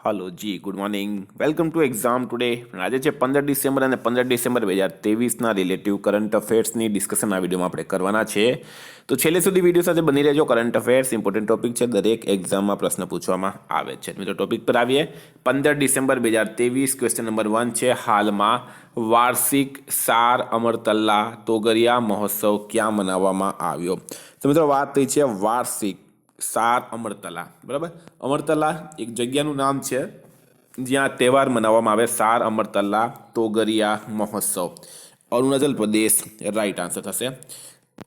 Hello ji good morning welcome to exam today આજે છે 15 December અને 15 ડિસેમ્બર 2023ના રિલેટિવ કરંટ અફેર્સની ડિસ્કશન આ વિડીયોમાં આપણે કરવાના છે તો છેલ્લે સુધી વિડીયો સાથે બની રહેજો કરંટ અફેર્સ ઇમ્પોર્ટન્ટ ટોપિક છે દરેક એક્ઝામમાં પ્રશ્ન પૂછવામાં આવે છે મિત્રો ટોપિક પર આવીએ 15 ડિસેમ્બર 2023 ક્વેશ્ચન નંબર 1 છે હાલમાં વાર્ષિક સાર અમરતલ્લા તોગરિયા મહોત્સવ ક્યાં મનાવવામાં આવ્યો તો મિત્રો વાત થઈ છે વાર્ષિક સાર અમરતલા બરાબર અમરતલા એક જગ્યાનું નામ છે જ્યાં તહેવાર મનાવવામાં આવે સાર અમરતલા તોગરિયા મહોત્સવ અરુણાચલ પ્રદેશ રાઈટ આન્સર થશે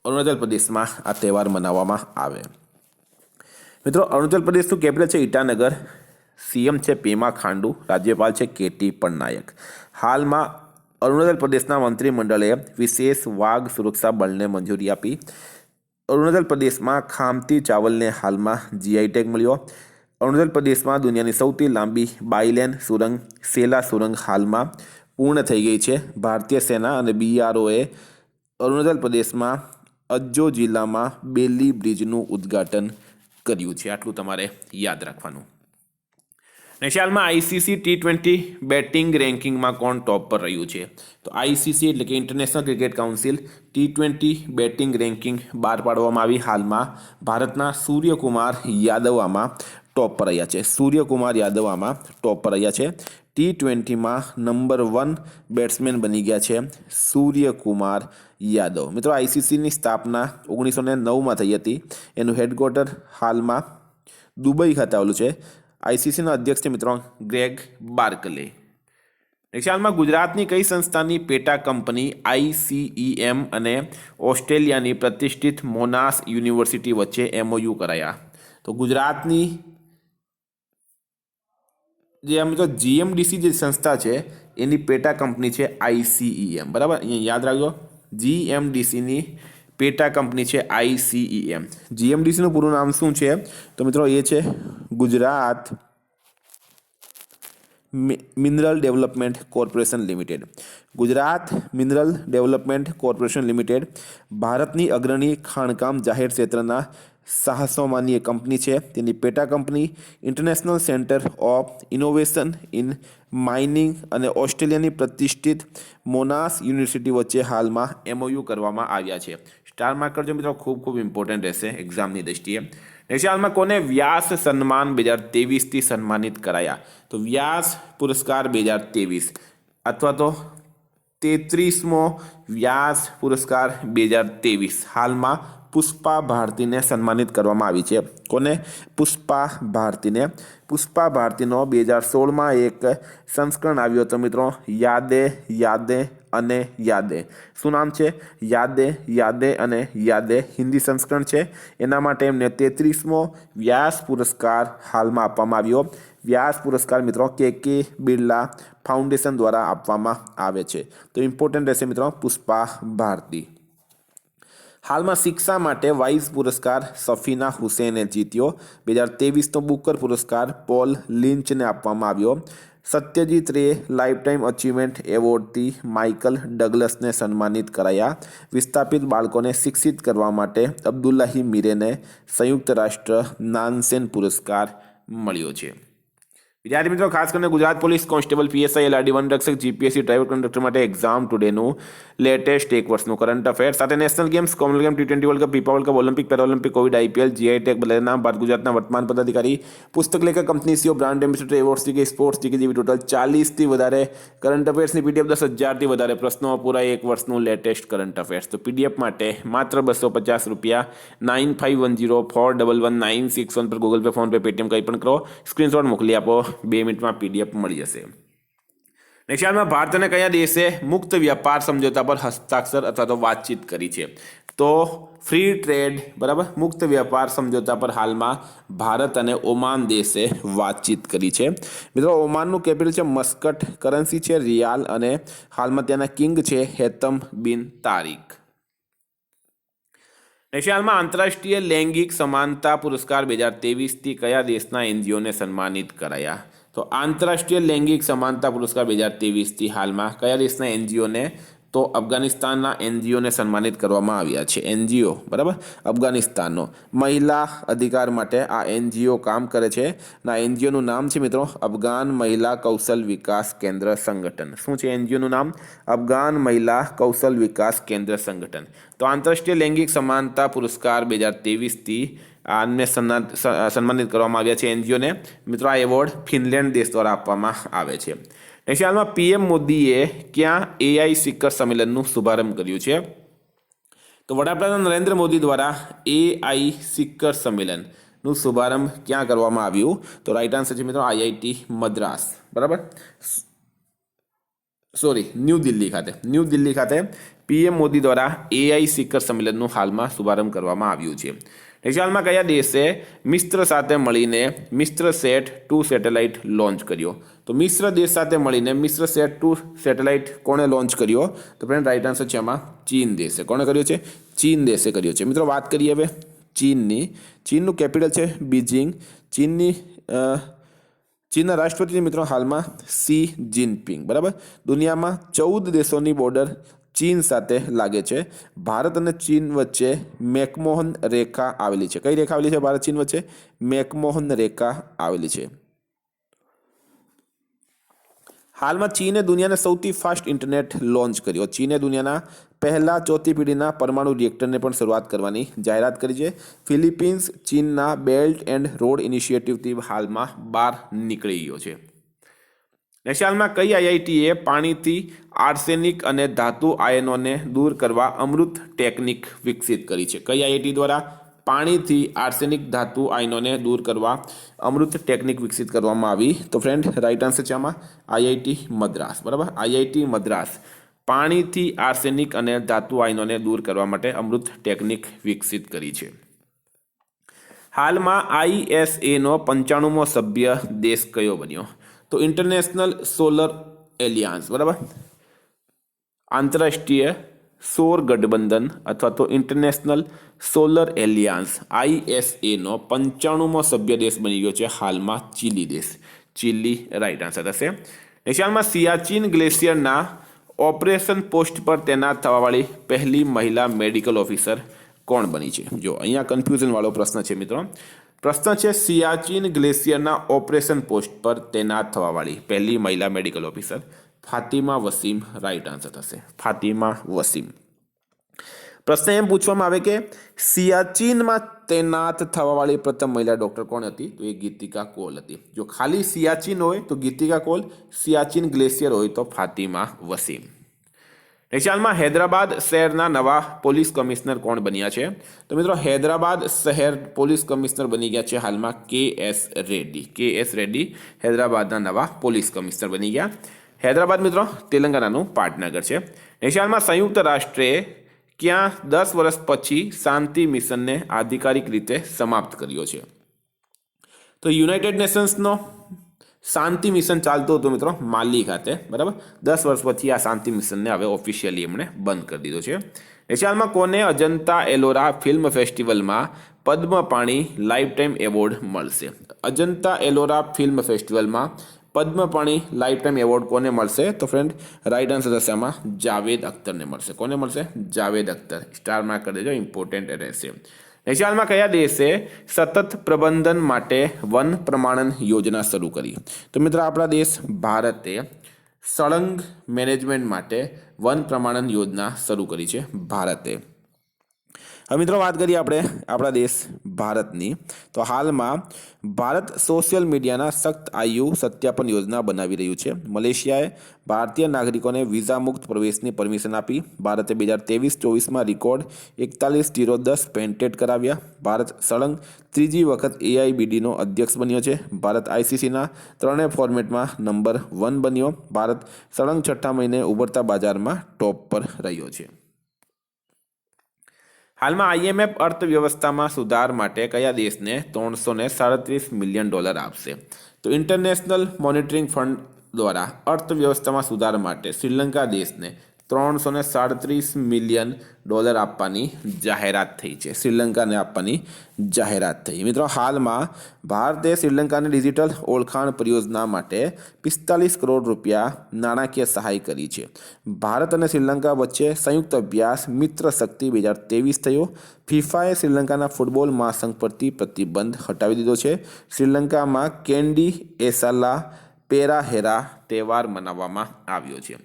અરુણાચલ પ્રદેશમાં આ તહેવાર મનાવવામાં આવે મિત્રો અરુણાચલ પ્રદેશનું કેપિટલ છે ઈટાનગર સીએમ છે પેમા ખાંડુ રાજ્યપાલ છે કેટી પટનાયક હાલમાં અરુણાચલ પ્રદેશના મંત્રીમંડળે વિશેષ વાઘ સુરક્ષા બળને મંજૂરી આપી અરુણાચલ પ્રદેશમાં ખામતી ચાવલને હાલમાં જીઆઈ ટેગ મળ્યો અરુણાચલ પ્રદેશમાં દુનિયાની સૌથી લાંબી બાયલેન સુરંગ સેલા સુરંગ હાલમાં પૂર્ણ થઈ ગઈ છે ભારતીય સેના અને બીઆરઓએ અરુણાચલ પ્રદેશમાં અજ્જો જિલ્લામાં બેલી બ્રિજનું ઉદ્ઘાટન કર્યું છે આટલું તમારે યાદ રાખવાનું નેક્સ્ટ હાલમાં આઈસીસી T20 બેટિંગ રેન્કિંગમાં કોણ ટોપ પર રહ્યું છે તો આઈસીસી એટલે કે international cricket council T20 batting ranking બહાર પાડવામાં આવી હાલમાં ભારતના સૂર્યકુમાર યાદવ આમાં ટોપ પર રહ્યા છે સૂર્યકુમાર યાદવ આમાં ટોપ પર રહ્યા છે T20માં નંબર 1 બેટ્સમેન બની ગયા છે સૂર્યકુમાર યાદવ મિત્રો આઈસીસીની સ્થાપના 1909માં થઈ હતી એનું હેડક્વાર્ટર હાલમાં દુબઈ ખાતે આવેલું છે આઈસીસીના અધ્યક્ષ છે મિત્રો ગ્રેગ બાર્કલે નેક્સ્ટ હાલમાં ગુજરાતની કઈ સંસ્થાની પેટા કંપની ICEM અને ઓસ્ટ્રેલિયાની પ્રતિષ્ઠિત મોનાસ યુનિવર્સિટી વચ્ચે MOU કરાયા તો ગુજરાતની જે મિત્રો GMDC જે સંસ્થા છે એની પેટા કંપની છે ICEM બરાબર અહીંયા યાદ રાખજો GMDCની પેટા કંપની છે ICEM GMDCનું પૂરું નામ શું છે તો મિત્રો એ છે Gujarat mineral development corporation limited Gujarat mineral development corporation limited ભારતની અગ્રણી ખાણકામ જાહેર ક્ષેત્રના સાહસોમાંની એક કંપની છે તેની પેટા company international centre of innovation in mining અને ઓસ્ટ્રેલિયાની પ્રતિષ્ઠિત મોનાસ યુનિવર્સિટી વચ્ચે હાલમાં MOU કરવામાં આવ્યા છે સ્ટાર માર્ક કરજો મિત્રો ખૂબ ખૂબ ઇમ્પોર્ટન્ટ રહેશે એક્ઝામની દ્રષ્ટિએ નેક્સ્ટ હાલમાં કોને વ્યાસ સન્માન 2023થી સન્માનિત કરાયા તો વ્યાસ પુરસ્કાર 2023 અથવા તો 33મો વ્યાસ પુરસ્કાર 2023 હાલમાં પુષ્પા ભારતીને સન્માનિત કરવામાં આવી છે કોને પુષ્પા ભારતીનો 2016માં એક સંસ્કરણ આવ્યો હતો મિત્રો યાદે અને યાદે શું નામ છે યાદે અને યાદે હિન્દી સંસ્કરણ છે એના માટે એમને 33મો વ્યાસ પુરસ્કાર હાલમાં આપવામાં આવ્યો વ્યાસ પુરસ્કાર મિત્રો કે બિરલા ફાઉન્ડેશન દ્વારા આપવામાં આવે છે તો ઇમ્પોર્ટન્ટ રહેશે મિત્રો પુષ્પા ભારતી હાલમાં શિક્ષા માટે વાઇઝ પુરસ્કાર સફીના હુસેને જીત્યો 2023નો બુકર પુરસ્કાર પોલ લિંચને આપવામાં આવ્યો સત્યજીત રે લાઇફટાઇમ અચીવમેન્ટ એવોર્ડથી માઇકલ ડગલસને સન્માનિત કરાયા વિસ્થાપિત બાળકોને શિક્ષિત કરવા માટે અબ્દુલ્લાહી મીરેને સંયુક્ત રાષ્ટ્ર નાનસેન પુરસ્કાર મળ્યો છે વિદ્યાર્થી મિત્રો ખાસ કરીને Gujarat police constable PSI LRD વનરક્ષક GPSC ડ્રાઈવર કંડક્ટર માટે એક્ઝામ ટુડેનું લેટેસ્ટ એક વર્ષનું કરંટ અફેર સાથે national games Commonwealth game T20 world cup FIFA world cup Olympic Paralympic Covid IPL GI tag બદલાના ભારત ગુજરાતના વર્તમાન પદાધિકારી પુસ્તક લેખક company CEO brand ambassador awards કે સ્પોર્ટ્સ કે જેવી ટોટલ 40થી વધારે કરંટ અફેર્સની PDF 10,000થી વધારે પ્રશ્નો પૂરા એક વર્ષનું લેટેસ્ટ કરંટ અફેર્સ તો PDF માટે માત્ર ₹250 9510411961 પર Google pay phone pay Paytm કંઈ પણ કરો સ્ક્રીનશોટ મોકલી આપો 2 મિનિટમાં PDF મળી જશે નેક્સ્ટ હાલમાં ભારત અને કયા દેશે મુક્ત વ્યાપાર સમજોતા પર હસ્તાક્ષર અથવા તો વાતચીત કરી છે તો ફ્રી ટ્રેડ બરાબર મુક્ત વ્યાપાર સમજોતા પર હાલમાં ભારત અને ઓમાન દેશે વાતચીત કરી છે મિત્રો ઓમાનનું કેપિટલ છે મસ્કટ કરન્સી છે રિયાલ અને હાલમાં ત્યાંના કિંગ છે હેતમ બિન તારિક નેક્સ્ટ હાલમાં આંતરરાષ્ટ્રીય લૈંગિક સમાનતા પુરસ્કાર 2023થી કયા દેશના NGOને સન્માનિત કરાયા તો આંતરરાષ્ટ્રીય લૈંગિક સમાનતા પુરસ્કાર 2023થી હાલમાં કયા દેશના NGOને તો અફઘાનિસ્તાનના એનજીઓને સન્માનિત કરવામાં આવ્યા છે. એનજીઓ બરાબર, અફઘાનિસ્તાનનો મહિલા અધિકાર માટે આ એનજીઓ કામ કરે છે. અને આ એનજીઓનું નામ છે મિત્રો અફઘાન મહિલા કૌશલ વિકાસ કેન્દ્ર સંગઠન. શું છે એનજીઓનું નામ? અફઘાન મહિલા કૌશલ વિકાસ કેન્દ્ર સંગઠન. તો આંતરરાષ્ટ્રીય લૈંગિક સમાનતા પુરસ્કાર 2023થી આને સન્માનિત કરવામાં આવ્યા છે એનજીઓને. મિત્રો આ એવોર્ડ ફિનલેન્ડ દેશ દ્વારા આપવામાં આવે છે. નેક્સ્ટ હાલમાં પીએમ મોદીએ ક્યાં એઆઈ શિખર સંમેલનનું શુભારંભ કર્યું છે? તો વડાપ્રધાન નરેન્દ્ર મોદી દ્વારા એઆઈ શિખર સંમેલનનું શુભારંભ ક્યાં કરવામાં આવ્યું? તો રાઈટ આન્સર છે મિત્રો આઈઆઈટી મદ્રાસ. બરાબર, સોરી, ન્યૂ દિલ્હી ખાતે પીએમ મોદી દ્વારા એઆઈ શિખર સંમેલનનું હાલમાં શુભારંભ કરવામાં આવ્યું છે. નેક્સ્ટ હાલમાં કયા દેશે મિસ્ર સાથે મળીને મિસ્રસેટ 2 સેટેલાઇટ લોન્ચ કર્યો? તો મિસ્ર દેશ સાથે મળીને મિસ્રસેટ 2 સેટેલાઇટ કોણે લોન્ચ કર્યો? તો ફ્રેન્ડ રાઈટ આન્સર છે આમાં ચીન દેશે. કોણે કર્યો છે? ચીન દેશે કર્યો છે. મિત્રો વાત કરીએ હવે ચીનની. ચીનનું કેપિટલ છે બીજિંગ. ચીનના રાષ્ટ્રપતિ મિત્રો હાલમાં શી જિનપિંગ. બરાબર, દુનિયામાં 14 દેશોની બોર્ડર ચીન સાથે લાગે છે. ભારત અને ચીન વચ્ચે મેકમોહન રેખા આવેલી છે. કઈ રેખા આવેલી છે ભારત ચીન વચ્ચે? મેકમોહન રેખા આવેલી છે. હાલમાં ચીને દુનિયાના સૌથી ફાસ્ટ ઇન્ટરનેટ લોન્ચ કર્યો. ચીને દુનિયાના પહેલા 4th પેઢીના પરમાણુ રિએક્ટરને પણ શરૂઆત કરવાની જાહેરાત કરી છે. ફિલિપિન્સ ચીનના બેલ્ટ એન્ડ રોડ ઇનિશિયેટિવથી હાલમાં બહાર નીકળી ગયો છે. નેક્સ્ટ હાલમાં કઈ આઈઆઈટીએ પાણીથી આર્સેનિક અને ધાતુ આયનોને દૂર કરવા અમૃત ટેકનિક વિકસિત કરી છે? કઈ આઈઆઈટી દ્વારા પાણીથી આર્સેનિક ધાતુ આયનોને દૂર કરવા અમૃત ટેકનિક વિકસિત કરવામાં આવી? તો ફ્રેન્ડ રાઈટ આન્સર છે આમાં આઈઆઈટી મદ્રાસ. બરાબર, આઈઆઈટી મદ્રાસ પાણીથી આર્સેનિક અને ધાતુ આયનોને દૂર કરવા માટે અમૃત ટેકનિક વિકસિત કરી છે. હાલમાં આઈએસએનો 95મો સભ્ય દેશ કયો બન્યો? તો ઇન્ટરનેશનલ સોલર એલિયાન્સ. બરાબર, આંતરરાષ્ટ્રીય સૌર ગઠબંધન અથવા તો ઇન્ટરનેશનલ સોલર એલિયાન્સ આઈએસએનો 95મો સભ્ય દેશ બની ગયો છે હાલમાં ચીલી દેશ. ચીલી રાઈટ આન્સર થશે. નેક્સ્ટ હાલમાં સિયાચીન ગ્લેશિયરના ઓપરેશન પોસ્ટ પર તૈનાત થવાવાળી પહેલી મહિલા મેડિકલ ઓફિસર કોણ બની છે? જો અહીંયા કન્ફ્યુઝન વાળો પ્રશ્ન છે મિત્રો. પ્રશ્ન છે સિયાચીન ગ્લેશિયરના ઓપરેશન પોસ્ટ પર તૈનાત થવાવાળી પહેલી મહિલા medical officer Fatima Wasim right answer થશે. ફાતિમા વસીમ. પ્રશ્ન એમ પૂછવામાં આવે કે સિયાચીનમાં તૈનાત થવાવાળી પ્રથમ મહિલા ડૉક્ટર કોણ હતી? તો એ ગીતિકા કોલ હતી. જો ખાલી સિયાચીન હોય તો ગીતિકા કોલ, સિયાચીન ગ્લેશિયર હોય તો ફાતિમા વસીમ. નેક્સ્ટ હાલમાં હૈદરાબાદ શહેરના નવા પોલીસ કમિશનર કોણ બન્યા છે? તો મિત્રો હૈદરાબાદ શહેર પોલીસ કમિશનર બની ગયા છે હાલમાં કે.એસ. રેડ્ડી. કે.એસ. રેડ્ડી હૈદરાબાદના નવા પોલીસ કમિશનર બની ગયા. હૈદરાબાદ મિત્રો તેલંગાણાનું પાટનગર છે. નેક્સ્ટ હાલમાં સંયુક્ત રાષ્ટ્રે ક્યાં 10 વર્ષ પછી શાંતિ મિશનને આધિકારિક રીતે સમાપ્ત કર્યો છે? તો યુનાઇટેડ નેશન્સનો શાંતિ મિશન ચાલતું હતું મિત્રો માલી ખાતે. બરાબર, 10 વર્ષ પછી આ શાંતિ મિશનને હવે ઓફિશિયલી એમણે બંધ કરી દીધો છે. નેક્સ્ટ કોને અજંતા એલોરા ફિલ્મ ફેસ્ટિવલમાં પદ્મપાણી લાઈફ ટાઈમ એવોર્ડ મળશે? અજંતા એલોરા ફિલ્મ ફેસ્ટિવલમાં પદ્મપાણી લાઈફ ટાઈમ એવોર્ડ કોને મળશે? તો ફ્રેન્ડ રાઈટ આન્સર થશે આમાં જાવેદ અખ્તરને મળશે. કોને મળશે? જાવેદ અખ્તર. સ્ટાર માર્ક કરી દેજો, ઇમ્પોર્ટન્ટ રહેશે. નેક્સ્ટ હાલમાં કયા દેશે સતત પ્રબંધન માટે વન પ્રમાણન યોજના શરૂ કરી? તો મિત્રો આપણા દેશ ભારતે સળંગ મેનેજમેન્ટ માટે વન પ્રમાણન યોજના શરૂ કરી છે ભારતે. હવે મિત્રો વાત કરીએ આપણે આપણા દેશ ભારતની. તો હાલમાં ભારત સોશિયલ મીડિયાના સખ્ત આયુ સત્યાપન યોજના બનાવી રહ્યું છે. મલેશિયાએ ભારતીય નાગરિકોને વિઝા મુક્ત પ્રવેશની પરમિશન આપી. ભારતે 2023-24માં રેકોર્ડ 41,010 પેટેન્ટ કરાવ્યા. ભારત સળંગ ત્રીજી વખત AIBDનો અધ્યક્ષ બન્યો છે. ભારત ICCના 3 ફોર્મેટમાં નંબર 1 બન્યો. ભારત સળંગ 6ઠ્ઠા મહિને ઉભરતા બજારમાં ટોપ પર રહ્યો છે. હાલમાં IMF અર્થવ્યવસ્થામાં સુધાર માટે કયા દેશને $337 મિલિયન આપશે? તો ઇન્ટરનેશનલ મોનિટરિંગ ફંડ દ્વારા અર્થવ્યવસ્થામાં સુધાર માટે શ્રીલંકા દેશને $337 મિલિયન આપવાની જાહેરાત થઈ છે. શ્રીલંકાને આપવાની જાહેરાત થઈ. મિત્રો, હાલમાં ભારતે શ્રીલંકાની ડિજિટલ ઓળખાણ પરિયોજના માટે 45 કરોડ રૂપિયા નાણાકીય સહાય કરી છે. ભારત અને શ્રીલંકા વચ્ચે સંયુક્ત અભ્યાસ મિત્ર શક્તિ 2023 થયો. ફિફાએ શ્રીલંકાના ફૂટબોલ મહાસંઘ પરથી પ્રતિબંધ હટાવી દીધો છે. શ્રીલંકામાં કેન્ડી એસાલા પેરાહેરા તહેવાર મનાવવામાં આવ્યો છે.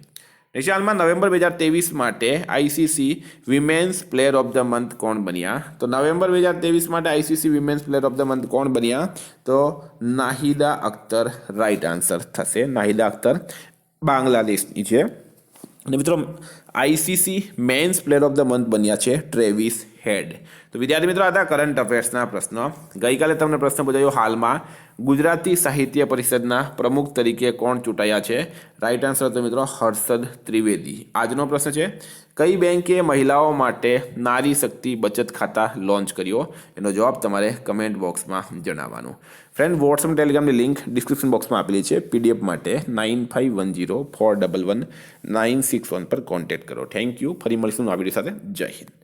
હાલમાં નવેમ્બર 2023 માટે ICC women's player of the month કોણ બન્યા? તો નવેમ્બર 2023 માટે ICC women's player of the month કોણ બન્યા? તો નાહિદા અખ્તર રાઈટ આન્સર થશે. નાહિદા અખ્તર બાંગ્લાદેશની છે. અને મિત્રો, ICC men's player of the month બન્યા છે ટ્રેવિસ હેડ. તો વિદ્યાર્થી મિત્રો, આ હતા કરંટ અફેર્સના પ્રશ્નો. ગઈકાલે તમને પ્રશ્ન પૂછાયો, હાલમાં ગુજરાતી સાહિત્ય પરિષદના પ્રમુખ તરીકે કોણ ચૂંટાયા છે? રાઈટ આન્સર તો મિત્રો હર્ષદ ત્રિવેદી. આજનો પ્રશ્ન છે, કઈ બેંકે મહિલાઓ માટે નારી શક્તિ બચત ખાતા લોન્ચ કર્યો? એનો જવાબ તમારે કમેન્ટ બોક્સમાં જણાવવાનું. ફ્રેન્ડ, વોટ્સઅપ ટેલિગ્રામની લિંક ડિસ્ક્રિપ્શન બોક્સમાં આપેલી છે. પીડીએફ માટે 9510411961 પર કોન્ટેક્ટ કરો. Thank you. ફરી મળીશું આ વિડીયો સાથે. જય હિન્દ.